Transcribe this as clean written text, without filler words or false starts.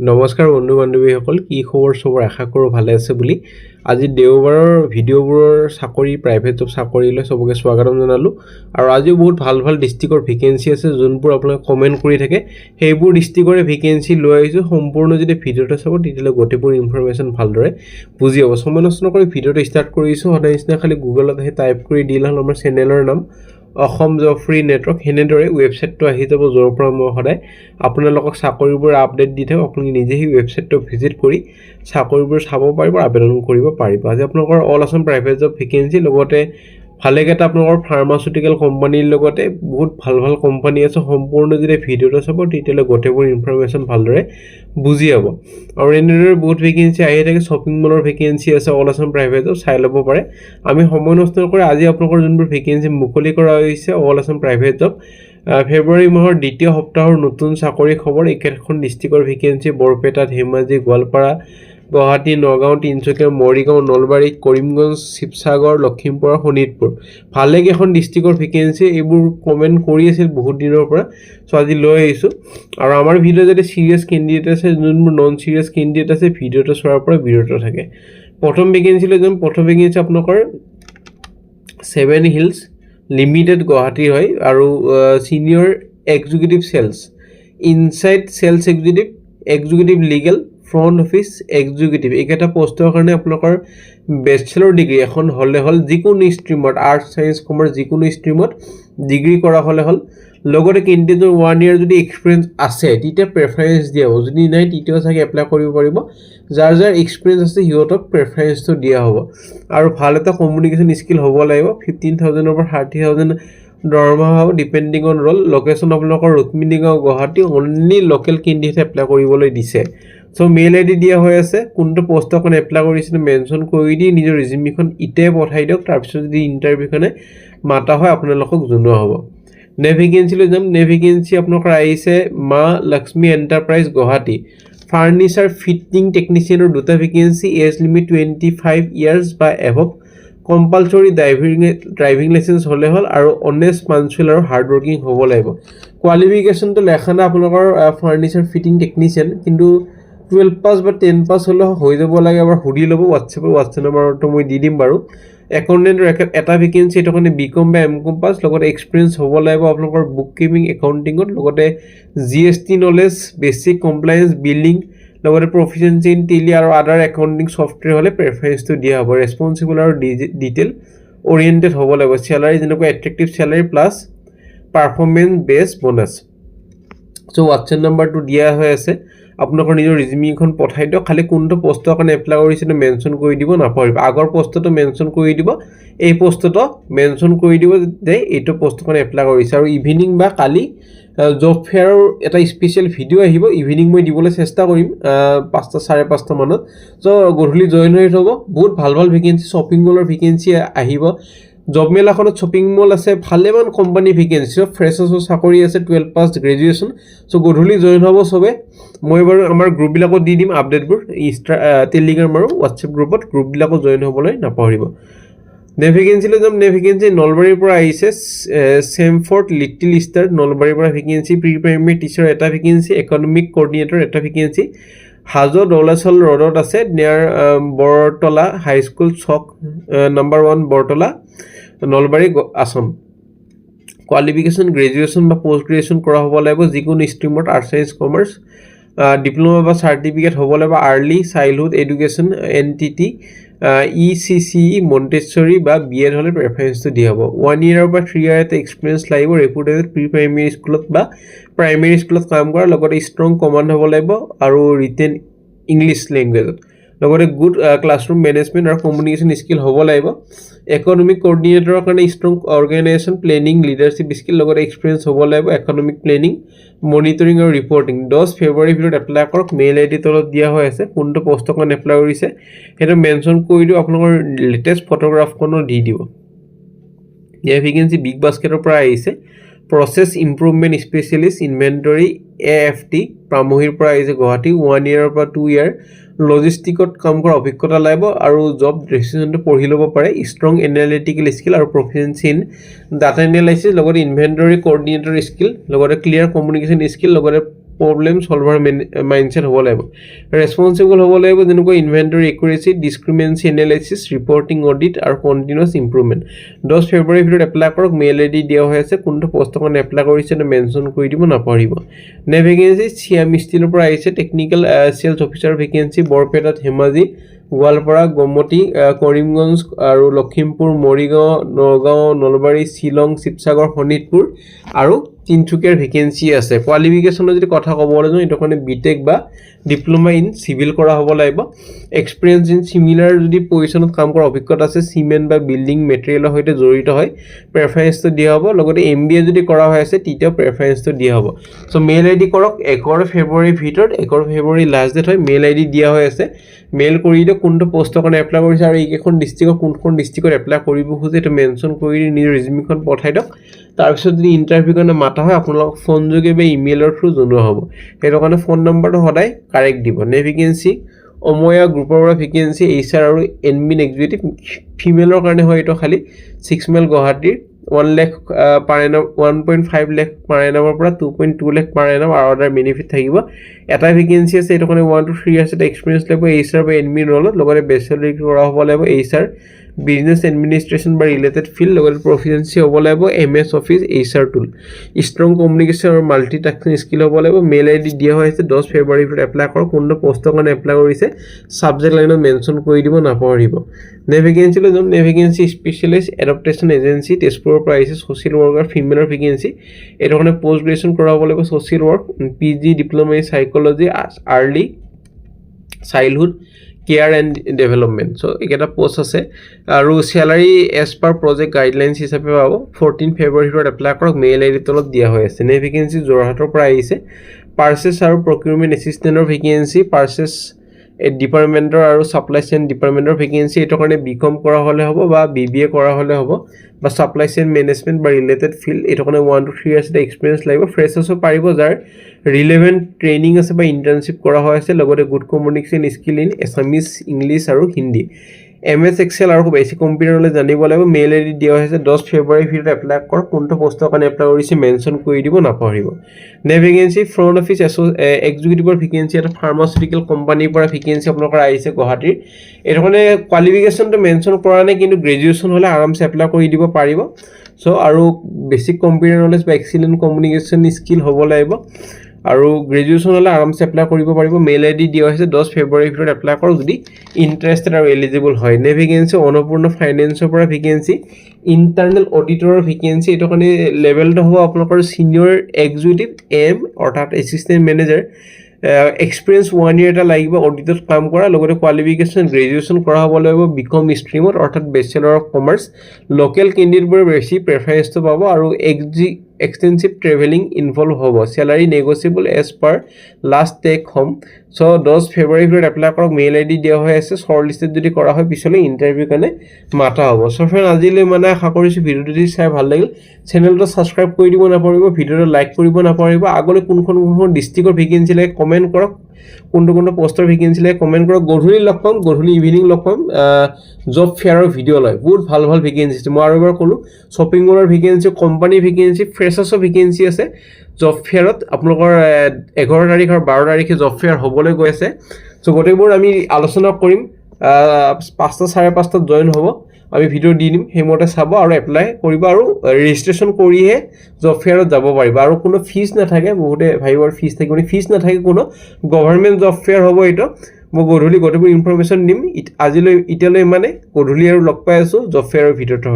নমস্কাৰ বন্ধু বান্ধৱীসকল, কি খবৰ? চবৰ আশা কৰোঁ ভালে আছে বুলি। আজি দেওবাৰৰ ভিডিঅ'বোৰৰ চাকৰি, প্ৰাইভেট জব চাকৰিলৈ চবকে স্বাগতম জনালোঁ। আৰু আজিও বহুত ভাল ভাল ডিষ্ট্ৰিক্টৰ ভেকেঞ্চি আছে, যোনবোৰ আপোনালোকে কমেণ্ট কৰি থাকে। সেইবোৰ ডিষ্ট্ৰিক্টৰে ভেকেঞ্চি লৈ আহিছোঁ। সম্পূৰ্ণ যদি ভিডিঅ'টো চাব তেতিয়াহ'লে গোটেইবোৰ ইনফৰমেশ্যন ভালদৰে বুজি পাব। সময় নষ্ট নকৰি ভিডিঅ'টো ষ্টাৰ্ট কৰিছোঁ। সদায় নিচিনা খালি গুগলত আহি টাইপ কৰি দিলে হ'ল আমাৰ চেনেলৰ নাম অসম জব ফ্ৰী নেটৱৰ্ক। সেনেদৰে ৱেবছাইটটো আহি যাব, য'ৰ পৰা মই সদায় আপোনালোকক চাকৰিবোৰ আপডেট দি থাকোঁ। আপুনি নিজে সেই ৱেবছাইটটো ভিজিট কৰি চাকৰিবোৰ চাব পাৰিব, আবেদন কৰিব পাৰিব। আজি আপোনালোকৰ all Assam private job vacancy, লগতে ভালেকেইটা আপোনালোকৰ ফাৰ্মাচিউটিকেল কোম্পানীৰ লগতে বহুত ভাল ভাল কোম্পানী আছে। সম্পূৰ্ণ যদি ভিডিঅ'টো চাব তেতিয়াহ'লে গোটেইবোৰ ইনফৰমেশ্যন ভালদৰে বুজি পাব। আৰু এনেদৰে বহুত ভেকেঞ্চি আহি থাকে। শ্বপিং মলৰ ভেকেঞ্চি আছে অল আছাম প্ৰাইভেট জব, চাই ল'ব পাৰে। আমি সময় নষ্ট নকৰি আজি আপোনালোকৰ যোনবোৰ ভেকেঞ্চি মুকলি কৰা হৈছে অল আছাম প্ৰাইভেট জব, ফেব্ৰুৱাৰী মাহৰ দ্বিতীয় সপ্তাহৰ নতুন চাকৰি খবৰ। এইকেইখন ডিষ্ট্ৰিক্টৰ ভেকেঞ্চি বৰপেটা, ধেমাজি, গোৱালপাৰা, গুৱাহাটী, নগাঁও, তিনিচুকীয়া, মৰিগাঁও, নলবাৰী, কৰিমগঞ্জ, শিৱসাগৰ, লখিমপুৰ, শোণিতপুৰ। ভালেকেইখন ডিষ্ট্ৰিক্টৰ ভেকেঞ্চি, এইবোৰ কমেণ্ট কৰি আছিল বহুত দিনৰ পৰা। চ' আজি লৈ আহিছোঁ। আৰু আমাৰ ভিডিঅ' যদি ছিৰিয়াছ কেণ্ডিডেট আছে, যোনবোৰ নন ছিৰিয়াছ কেণ্ডিডেট আছে, ভিডিঅ'টো চোৱাৰ পৰা বিৰত থাকে। প্ৰথম ভেকেঞ্চিলৈ যাম। প্ৰথম ভেকেঞ্চি আপোনালোকৰ 7 হিলছ লিমিটেড গুৱাহাটী হয়। আৰু senior executive sales, inside sales executive, executive legal, front office executive. এইকেইটা পষ্টৰ কাৰণে আপোনালোকৰ বেচেলৰ ডিগ্ৰী এখন হ'লে হ'ল, যিকোনো ষ্ট্ৰীমত, আৰ্টছ, ছায়েন্স, কমাৰ্চ, যিকোনো ষ্ট্ৰীমত ডিগ্ৰী কৰা হ'লে হ'ল। লগতে কেণ্ডিডেটৰ 1 year যদি এক্সপিৰিয়েঞ্চ আছে তেতিয়া প্ৰেফাৰেঞ্চ দিয়া হ'ব, যদি নাই তেতিয়াও চাগে এপ্লাই কৰিব পাৰিব। যাৰ যাৰ এক্সপিৰিয়েঞ্চ আছে সিহঁতক প্ৰেফাৰেঞ্চটো দিয়া হ'ব। আৰু ভাল এটা কমিউনিকেশ্যন স্কিল হ'ব লাগিব। 15,000 পৰা 30,000 দৰমহা হ'ব, ডিপেণ্ডিং অন ৰ'ল। লোকেশ্যন আপোনালোকৰ Rukminigaon, Guwahati. Only local candidate apply কৰিবলৈ দিছে। চ' মেইল ID দিয়া হৈ আছে। কোনটো পষ্টৰ কাৰণে এপ্লাই কৰিছিলে মেনশ্যন কৰি দি নিজৰ ৰিজিউমিখন ইটাই পঠাই দিয়ক। তাৰপিছত যদি ইণ্টাৰভিউখনে মাতা হয় আপোনালোকক জনোৱা হ'ব। ভেকেঞ্চিলৈ যাম। ভেকেঞ্চি আপোনালোকৰ আহিছে Maa Lakshmi enterprise Guwahati. Furniture fitting টেকনিচিয়ানৰ 2টা ভেকেঞ্চি, এজ লিমিট 25 years বা এভভ। কম্পালচৰি ড্ৰাইভিং লাইচেঞ্চ হ'লে হ'ল, আৰু অনেষ্ট, পাঞ্চুৱেল আৰু হাৰ্ডৱৰ্কিং হ'ব লাগিব। কোৱালিফিকেশ্যনটো লেখা নাই আপোনালোকৰ ফাৰ্নিচাৰ ফিটিং টেকনিচিয়ান, কিন্তু 12 পাছ বা 10 পাছ হ'লেও হৈ যাব লাগে। এবাৰ সুধি ল'ব হোৱাটছএপ নম্বৰটো মই দি দিম বাৰু। একাউণ্টেণ্টৰ এটা ভেকেঞ্চি, এইটো কাৰণে BCom বা MCom পাছ, লগতে এক্সপিৰিয়েঞ্চ হ'ব লাগিব আপোনালোকৰ বুক কিপিং, একাউণ্টিঙত, লগতে GST knowledge, basic compliance, billing, লগতে প্ৰফিচিয়েঞ্চি ইন টেলি আৰু আদাৰ একাউণ্টিং ছফ্টৱেৰ হ'লে প্ৰেফাৰেঞ্চটো দিয়া হ'ব। ৰেছপনচিবল আৰু ডিটেইল অৰিয়েণ্টেড হ'ব লাগিব। চেলাৰী যেনেকুৱা এট্ৰেক্টিভ চেলাৰী প্লাছ পাৰফৰ্মেঞ্চ বেছ বনাছ। চ' হোৱাটছএপ নাম্বাৰটো দিয়া হৈ আছে। আপোনালোকৰ নিজৰ ৰিজিউমিখন পঠাই দিয়ক। খালি কোনটো পষ্টৰ কাৰণে এপ্লাই কৰিছিলে মেনশ্যন কৰি দিব নাপাহৰিব। আগৰ পষ্টটো মেনশ্যন কৰি দিব, এই পষ্টটো মেনশ্যন কৰি দিব যে এইটো পষ্টৰ কাৰণে এপ্লাই কৰিছে। আৰু ইভিনিং বা কালি জব ফেয়াৰৰ এটা স্পেচিয়েল ভিডিঅ' আহিব। ইভিনিং মই দিবলৈ চেষ্টা কৰিম 5টা 5:30 মানত। চ' গধূলি জইন হৈ থ'ব। বহুত ভাল ভাল ভেকেঞ্চি, শ্বপিং মলৰ ভেকেঞ্চি আহিব। জব মেলাখনত শ্বপিং মল আছে, ভালেমান কোম্পানী ভেকেঞ্চি, ফ্ৰেছাৰ্ছৰ চাকৰি আছে, 12 পাছ গ্ৰেজুৱেশ্যন। চ' গধূলি জইন হ'ব চবে। মই বাৰু আমাৰ গ্ৰুপবিলাকত দি দিম আপডেটবোৰ, টেলিগ্ৰাম আৰু হোৱাটছএপ গ্ৰুপবিলাকত জইন হ'বলৈ নাপাহৰিব। ভেকেঞ্চিলৈ যাম। ভেকেঞ্চি নলবাৰীৰ পৰা আহিছে, চেমফৰ্ড লিটিল ষ্টাৰ নলবাৰীৰ পৰা ভেকেঞ্চি। প্ৰি প্ৰাইমেৰী টিচাৰ এটা ভেকেঞ্চি, ইকনমিক কৰ্ডিনেটৰ এটা ভেকেঞ্চি। হাজো দৌলাচল ৰোডত আছে, নিয়াৰ বৰতলা হাইস্কুল, চক number 1 Bortola, Nalbari, Assam. Qualification graduation বা পষ্ট গ্ৰেজুৱেশ্যন কৰা হ'ব লাগিব, যিকোনো ষ্ট্ৰীমত, আৰ্টছ, ছায়েন্স, কমাৰ্চ। ডিপ্ল'মা বা চাৰ্টিফিকেট হ'ব লাগিব। Early childhood education, NTT, ECCE, মণ্টেছৰী বা BEd হ'লে প্ৰেফাৰেঞ্চটো দিয়া হ'ব। 1 year বা 3 year এটা এক্সপিৰিয়েঞ্চ লাগিব। ৰেপুটেড প্ৰি প্ৰাইমেৰী স্কুলত বা প্ৰাইমেৰী স্কুলত কাম কৰা, লগতে ষ্ট্ৰং কমাণ্ড হ'ব লাগিব আৰু ৰিটেন ইংলিছ লেংগুৱেজত, লগতে গুড ক্লাছৰুম মেনেজমেণ্ট আৰু কমিউনিকেশ্যন স্কিল হ'ব লাগিব। ইকনমিক কৰ্ডিনেটৰৰ কাৰণে strong organisation planning leadership skill, লগতে এক্সপিৰিয়েঞ্চ হ'ব লাগিব। ইকনমিক প্লেনিং, মনিটৰিং আৰু ৰিপৰ্টিং। 10 ফেব্ৰুৱাৰীৰ ভিতৰত এপ্লাই কৰক। মেইল ID তলত দিয়া হৈ আছে। কোনটো পষ্টৰ কাৰণে এপ্লাই কৰিছে সেইটো মেনশ্যন কৰি দিওঁ, আপোনালোকৰ লেটেষ্ট ফটোগ্ৰাফখনো দি দিব। এই ভেকেঞ্চি বিগ বাস্কেটৰ পৰা আহিছে। Process improvement specialist inventory, AFT, প্ৰামহীৰ পৰা আহিছে গুৱাহাটী। 1 year পৰা 2 year লজিষ্টিকত কাম কৰা অভিজ্ঞতা লাগিব, আৰু জব ডিছক্ৰিপশ্যনটো পঢ়ি ল'ব পাৰে। ষ্ট্ৰং এনালিটিকেল স্কিল আৰু প্ৰফিচিয়েঞ্চি ইন ডাটা এনালাইচিছ, লগতে ইনভেণ্টৰী কৰ্ডিনেটৰ স্কিল, লগতে ক্লিয়াৰ কমিউনিকেশ্যন স্কিল, লগতে প্ৰব্লেম সলভাৰ মাইণ্ডছেট হ'ব লাগিব ৰেছপন্সিবল হ'ব লাগিব যেনেকৈ inventory accuracy ডিসক্ৰিমিনেন্সি analysis reporting audit আৰু কন্টিনিউয়াছ ইমপ্ৰুভমেন্ট 10 ফেব্ৰুৱাৰীৰ ভিতৰত এপ্লাই কৰক মেইল আইডি দিয়া হৈ আছে কোনটো পোষ্ট কাৰণে এপ্লাই কৰিছে নে মেনশন কৰি দিব নাপাহৰিব নে ভেকেন্সি সিয়াম ষ্টিলৰ পৰা আহিছে টেকনিক্যাল সেলস অফিচাৰ ভেকেন্সি বৰপেটাত হেমাজি গোৱালপাৰা গমতি কৰিমগঞ্জ আৰু লখিমপুৰ মৰিগাঁও নগাঁও নলবাৰী শিলং শিৱসাগৰ শোণিতপুৰ আৰু তিনচুকীয়াৰ ভেকেন্সি আছে কোৱালিফিকেশনৰ যদি কথা ক'বলৈ যাওঁ এটা কাৰণে বিটেক বা ডিপ্লোমা ইন সিভিল কৰা হ'ব লাগিব এক্সপেৰিয়েন্স ইন সিমিলাৰ যদি পজিশনত কাম কৰা অভিজ্ঞতা আছে সিমেন্ট বা বিল্ডিং মেটেৰিয়েলৰ সৈতে জড়িত হয় প্ৰেফাৰেন্সটো দিয়া হ'ব লগতে এমবিএ যদি কৰা হৈ আছে তেতিয়া প্ৰেফাৰেন্সটো দিয়া হ'ব সো মেইল আইডি কৰক 11 ফেব্ৰুৱাৰীৰ ভিতৰত 11 ফেব্ৰুৱাৰী লাষ্ট ডেট হয় মেইল আইডি দিয়া হৈ আছে মেইল কৰি দিও কোনটো পোষ্টৰ কাৰণে এপ্লাই কৰিছে আৰু এইকেখন ডিস্ট্ৰিক্টৰ কোনখন ডিস্ট্ৰিক্টত এপ্লাই কৰিব খুজে এটা মেনশন কৰি নিজৰ ৰিজিউমিখন পঠাই দিয়ক তাৰপিছত যদি ইন্টাৰভিউ কাৰণে মাতা হয় আপোনালোক ফোন যোগে বা ইমেইলৰ থ্ৰু জনোৱা হ'ব সেইটো কাৰণে ফোন নম্বৰটো সদায় কাৰেক্ট দিব নে ভেকেন্সি অময়া গ্ৰুপৰ পৰা ভেকেন্সি এইচআৰ আৰু এডমিন এক্সিকিউটিভ ফিমেলৰ কাৰণে হয় এটা খালি 6 মেল গুৱাহাটীৰ 1 লাখ পাৰ এনাম 1.5 লাখ পাৰ এনামৰ পৰা 2.2 লাখ পাৰ এনাম আৰু আদাৰ বেনিফিট থাকিব এটা ভেকেন্সি আছে এটা কাৰণে 1 to 3 ইয়াৰ্ছ এটা এক্সপেৰিয়েন্স লাগিব এইচআৰ বা এডমিন ৰলত লগতে বেচেলৰ কৰা হ'ব লাগিব এইচআৰ বিজনেস এডমিনিষ্ট্ৰেশ্যন বা ৰিলেটেড ফিল্ড লগতে প্ৰফিচিয়েন্সি হ'ব লাগিব এমএছ অফিচ এইচআৰ টুল ষ্ট্ৰং কমিউনিকেশ্যন আৰু মাল্টিটাস্কিং স্কিল হ'ব লাগিব মেইল আইডি দিয়া হৈছে 10 ফেব্ৰুৱাৰীৰ ভিতৰত এপ্লাই কৰক কোনটো পোষ্টৰ কাৰণে এপ্লাই কৰিছে সাবজেক্ট লাইনত মেনশন কৰি দিব নাপাহৰিব নে ভেকেন্সি লৈ যাম নে ভেকেন্সি স্পেশালিষ্ট এডাপ্টেশ্যন এজেন্সি তেজপুৰৰ পৰা আহিছে সোশ্যাল ৱৰ্কাৰ ফিমেলৰ ভেকেন্সি এইটো কাৰণে পোষ্ট গ্ৰেজুৱেশ্যন কৰা হ'ব লাগিব social work PG diploma in psychology early childhood care and development so এটা পোষ্ট আছে আৰু salary as per project guidelines হিচাপে পাব 14 ফেব্ৰুৱাৰীৰ ভিতৰত এপ্লাই কৰক মেইল আইডি তলত দিয়া হৈ আছে নে ভেকেন্সি যোৰহাটৰ পৰা আহিছে পাৰ্চেছ আৰু প্ৰকিউৰমেণ্ট এছিষ্টেণ্টৰ ভেকেন্সি পাৰ্চেছ ডিপাৰ্টমেণ্টৰ আৰু সাপ্লাই চেইন ডিপাৰ্টমেণ্টৰ ভেকেন্সি এইটো কাৰণে বিকম কৰা হ'লে হ'ব বা বিবিএ কৰা হ'লে হ'ব বা সাপ্লাই চেইন মেনেজমেণ্ট বা ৰিলেটেড ফিল্ড এইটো কাৰণে 1 to 3 ইয়াৰ্ছ এটা এক্সপেৰিয়েন্স লাগিব ফ্ৰেছাৰ্ছো পাৰিব যাৰ ৰিলেভেণ্ট ট্ৰেইনিং আছে বা ইণ্টাৰ্ণশ্বিপ কৰা হৈ আছে লগতে good communication skill in Assamese English আৰু হিন্দী এমএছ এক্সেল আৰু বেছিক কম্পিউটাৰ নলেজ জানিব লাগিব মেইল আইডি দিয়া হৈছে 10 ফেব্ৰুৱাৰীৰ ভিতৰত এপ্লাই কৰক কোনটো পোষ্টৰ কাৰণে এপ্লাই কৰিছে মেনশন কৰি দিব নাপাহৰিব নে ভেকেন্সি ফ্ৰণ্ট অফিচ এক্সিকিউটিভৰ ভেকেন্সি এটা ফাৰ্মাচিউটিকেল কোম্পানীৰ পৰা ভেকেন্সি আপোনালোকৰ আহিছে গুৱাহাটীৰ এইটো কাৰণে কোৱালিফিকেশ্যনটো মেনশন কৰা নাই কিন্তু গ্ৰেজুৱেশ্যন হ'লে আৰামছে এপ্লাই কৰি দিব পাৰিব সো আৰু বেছিক কম্পিউটাৰ নলেজ বা এক্সিলেণ্ট কমিউনিকেশ্যন স্কিল হ'ব লাগিব আৰু গ্ৰেজুৱেশ্যন হ'লে আৰামছে এপ্লাই কৰিব পাৰিব মেইল আইডি দিয়া হৈছে 10 ফেব্ৰুৱাৰীৰ ভিতৰত এপ্লাই কৰক যদি ইণ্টাৰেষ্টেড আৰু এলিজিবল হয় নে ভেকেন্সি অনপূৰ্ণ ফাইনেন্সৰ পৰা ভেকেন্সি ইণ্টাৰনেল অডিটৰৰ ভেকেন্সি এইটো কাৰণে লেভেলটো হ'ব আপোনালোকৰ সিনিয়ৰ এক্সিকিউটিভ এম অৰ্থাৎ এছিষ্টেণ্ট মেনেজাৰ এক্সপেৰিয়েন্স 1 ইয়াৰ এটা লাগিব অডিটত কাম কৰা লগতে কোৱালিফিকেশ্যন গ্ৰেজুৱেশ্যন কৰা হ'ব লাগিব বিকম ষ্ট্ৰীমত অৰ্থাৎ বেচেলৰ অফ কমাৰ্চ লোকেল কেণ্ডিডেটবোৰে বেছি প্ৰেফাৰেন্সটো পাব আৰু এক্সটেনচিভ ট্ৰেভেলিং ইনভলভ হ'ব salary negotiable as per last take home so 10 ফেব্ৰুৱাৰীৰ ভিতৰত এপ্লাই কৰক মেইল আইডি দিয়া হৈ আছে শ্বৰ্ট লিষ্টেড যদি কৰা হয় পিছলৈ ইণ্টাৰভিউ কাৰণে মাতা হ'ব সো ফ্ৰেণ্ড আজিলৈ মানে আশা কৰিছোঁ ভিডিঅ'টো যদি চাই ভাল লাগিল চেনেলটো ছাবস্ক্ৰাইব কৰি দিব নাপাহৰিব ভিডিঅ'টো লাইক কৰিব নাপাহৰিব আগলৈ কোনখন ডিষ্ট্ৰিক্টৰ ভেকেন্সি লাগে কমেণ্ট কৰক কোনটো পোষ্টৰ ভেকেন্সি লাগে কমেণ্ট কৰক গধূলি লগ পাম গধূলি ইভিনিং লগ পাম জব ফেয়াৰৰ ভিডিঅ' লয় বহুত ভাল ভাল ভেকেন্সি আছে মই আৰু এবাৰ ক'লোঁ শ্বপিং মলৰ ভেকেন্সি কোম্পানী ভেকেন্সি ফ্ৰেছাৰ্ছৰ ভেকেন্সি আছে জব ফেয়াৰত আপোনালোকৰ 11 তাৰিখ আৰু 12 তাৰিখে জব ফেয়াৰ হ'বলৈ গৈ আছে সো গোটেইবোৰ আমি আলোচনা কৰিম 5টা 5:30 জইন হ'ব আমি ভিডিঅ' দি দিম সেইমতে চাব আৰু এপ্লাই কৰিব আৰু ৰেজিষ্ট্ৰেশ্যন কৰিহে জব ফেয়াৰত যাব পাৰিব আৰু কোনো ফিজ নাথাকে বহুতে ভাবিবৰ ফিজ থাকিব ফিজ নাথাকে কোনো গভৰ্ণমেণ্ট জব ফেয়াৰ হ'ব এইটো মই গধূলি গোটেইবোৰ ইনফৰমেশ্যন দিম আজিলৈ এতিয়ালৈ মানে গধূলি আৰু লগ পাই আছোঁ জব ফেয়াৰৰ ভিডিঅ'টো